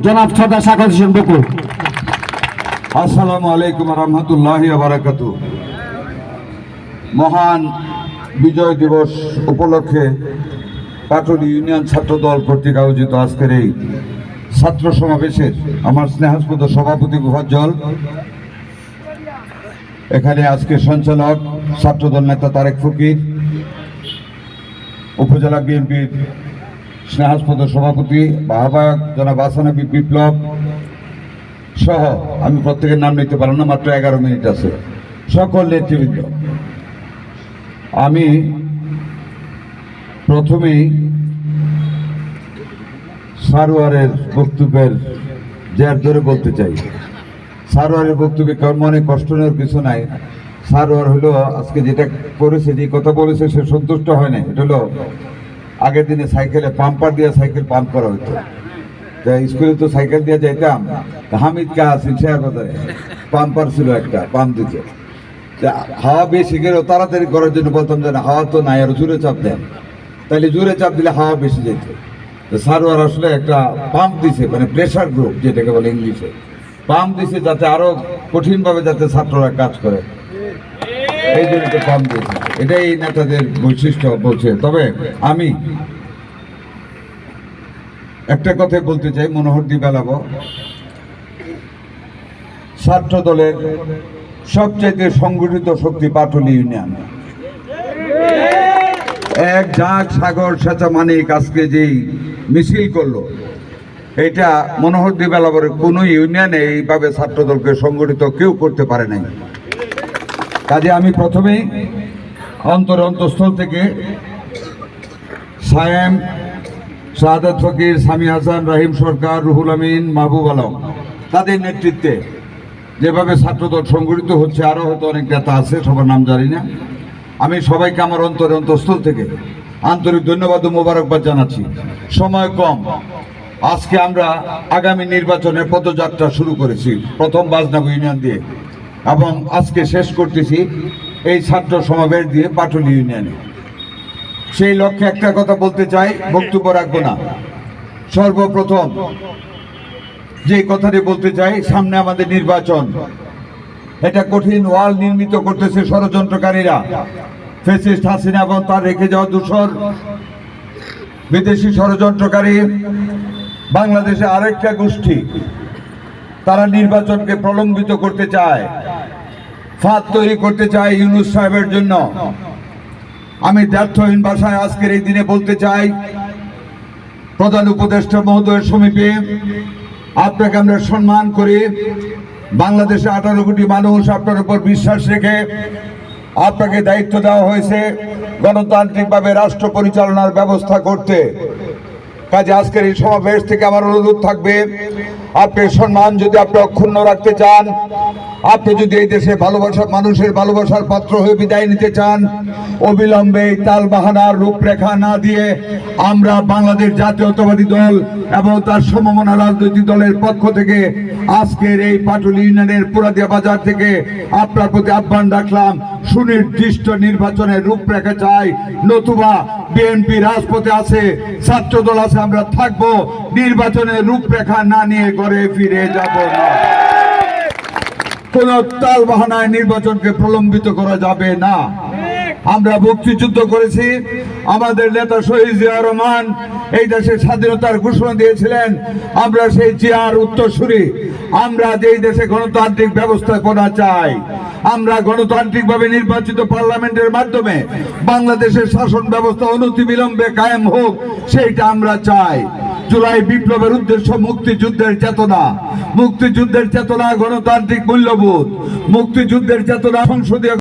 জনাব সদা স্বাগত হোসেন বকুল। আসসালামু আলাইকুম রহমতুল্লাহি ওয়া বারাকাতুহু। মহান বিজয় দিবস উপলক্ষে পাটুলি ইউনিয়ন ছাত্র দল কর্তৃক আয়োজিত আজকের এই ছাত্র সমাবেশের আমার স্নেহাস্পদ সভাপতি মুফাজ্জল, এখানে আজকে সঞ্চালক ছাত্রদল নেতা তারেক ফকির, উপজেলা বিএনপির স্নেহাস্পদ সভাপতি বা আহ্বায়ক জনাব আসানবী বিপ্লব সহ, আমি প্রত্যেকের নাম নিতে পারলাম না, মাত্র 11 মিনিট আছে, সকল নেতৃবৃন্দ। আমি প্রথমেই সারোয়ারের বক্তব্যের জের ধরে বলতে চাই। সারোয়ারের বক্তব্যে কারণ মনে কষ্ট নেওয়ার কিছু নাই। সারোয়ার হলো আজকে যেটা করেছে, যে কথা বলেছে, সে সন্তুষ্ট হয় না। এটা হলো আগের দিনে সাইকেলে পাম্পার দিয়ে সাইকেল পাম্প করা হতো। স্কুলে তো সাইকেল দিয়ে যাইতাম, হামিদ কা আসিল শেয়াবাজারে পাম্পার ছিল, একটা পাম্প দিতে। হাওয়া বেশি গেলেও তাড়াতাড়ি করার জন্য বলতাম যে হাওয়া তো নাই, আর জোরে চাপ দেন, তাহলে জোরে চাপ দিলে হাওয়া বেশি যেত। সারোয়ার আসলে একটা পাম্প দিছে, মানে প্রেশার গ্রুপ যেটাকে বলে ইংলিশে, পাম্প দিছে যাতে আরো কঠিনভাবে যাতে ছাত্ররা কাজ করে, এই জন্য তো পাম্প দিয়েছে। এটাই নেতাদের বৈশিষ্ট্য বলছে। তবে আমি একটা কথা বলতে চাই, মনোহর দিয়ে বেলাবো, ছাত্র দলের সবচাইতে সংগঠিত শক্তি পাটুলি ইউনিয়ন। এক জাগ সাগর সেচা মানিক আজকে যেই মিছিল করলো, এটা মনোহর দিয়ে বেলাবরের কোনো ইউনিয়নে এইভাবে ছাত্র দলকে সংগঠিত কেউ করতে পারে নাই। কাজে আমি প্রথমেই অন্তরস্থল থেকে সায়েম, শাহাদাত ফকির, সামি হাসান, রাহিম সরকার, রুহুল আমিন, মাহবুব আলম, তাদের নেতৃত্বে যেভাবে ছাত্রদল সংগঠিত হচ্ছে, আরও হয়তো অনেক নেতা আছে, সবার নাম জানি না, আমি সবাইকে আমার অন্তরস্থল থেকে আন্তরিক ধন্যবাদ ও মোবারকবাদ জানাচ্ছি। সময় কম, আজকে আমরা আগামী নির্বাচনের পদযাত্রা শুরু করেছি প্রথম বাজনাগো ইউনিয়ন দিয়ে, এবং আজকে শেষ করতেছি এই ছাত্র সমাবেশ দিয়ে পাটুলি ইউনিয়নে। সেই লক্ষ্যে একটা কথা বলতে চাই, বক্তব্য রাখবো না। সর্বপ্রথম যে কথাটি বলতে চাই, সামনে আমাদের নির্বাচন, এটা কঠিন ওয়াল নির্মিত করতেছে ষড়যন্ত্রকারীরা, ফ্যাসিস্ট হাসিনা এবং তার রেখে যাওয়া দূষর বিদেশি ষড়যন্ত্রকারী। বাংলাদেশে আরেকটা গোষ্ঠী, তারা নির্বাচনকে প্রলম্বিত করতে চায়, ফাঁদ তৈরি করতে চায় ইউনূস সাহেবের জন্য। আমি দ্ব্যর্থহীন ভাষায় আজকের এই দিনে বলতে চাই, প্রধান উপদেষ্টা মহোদয়ের সমীপে আপনাকে আমরা সম্মান করি। বাংলাদেশে 18 কোটি মানুষ আপনার উপর বিশ্বাস রেখে আপনাকে দায়িত্ব দেওয়া হয়েছে গণতান্ত্রিকভাবে রাষ্ট্র পরিচালনার ব্যবস্থা করতে। কাজে আজকের এই সমাবেশ থেকে আমার অনুরোধ থাকবে, আপনি সম্মান যদি আপনি অক্ষুণ্ণ রাখতে চান, আপনি যদি এই দেশে মানুষের ভালোবাসার পাত্র হয়ে বিদায় নিতে চান, অবিলম্বে তাল বাহানার রূপরেখা না দিয়ে আমরা বাংলাদেশ জাতীয়তাবাদী দল এবং তার সমমনা রাজনৈতিক দলের পক্ষ থেকে আজকের এই পাটুলি ইউনিয়নের পুরাদিয়া বাজার থেকে আপনার প্রতি আহ্বান রাখলাম, সুনির্দিষ্ট নির্বাচনের রূপরেখা চাই। নতুবা বিএনপি রাজপথে আছে, ছাত্র দল আছে, আমরা থাকবো, নির্বাচনের রূপরেখা না নিয়ে ঘরে ফিরে যাব না। কোন তাল বাহানায় নির্বাচনকে প্রলম্বিত করা যাবে না। আমরা মুক্তিযুদ্ধ করেছি, আমাদের নেতা শহীদ জিয়া রহমান এই দেশের স্বাধীনতার ঘোষণা দিয়েছিলেন, আমরা সেই জিয়ার উত্তরসূরি। আমরা যেই দেশে গণতান্ত্রিক ব্যবস্থাপনা চাই, আমরা গণতান্ত্রিকভাবে নির্বাচিত পার্লামেন্টের মাধ্যমে বাংলাদেশের শাসন ব্যবস্থা অনতিবিলম্বে কায়েম হোক, সেইটা আমরা চাই। জুলাই বিপ্লবের উদ্দেশ্য মুক্তিযুদ্ধের চেতনা, মুক্তিযুদ্ধের চেতনা গণতান্ত্রিক মূল্যবোধ, মুক্তিযুদ্ধের চেতনা সংসদীয়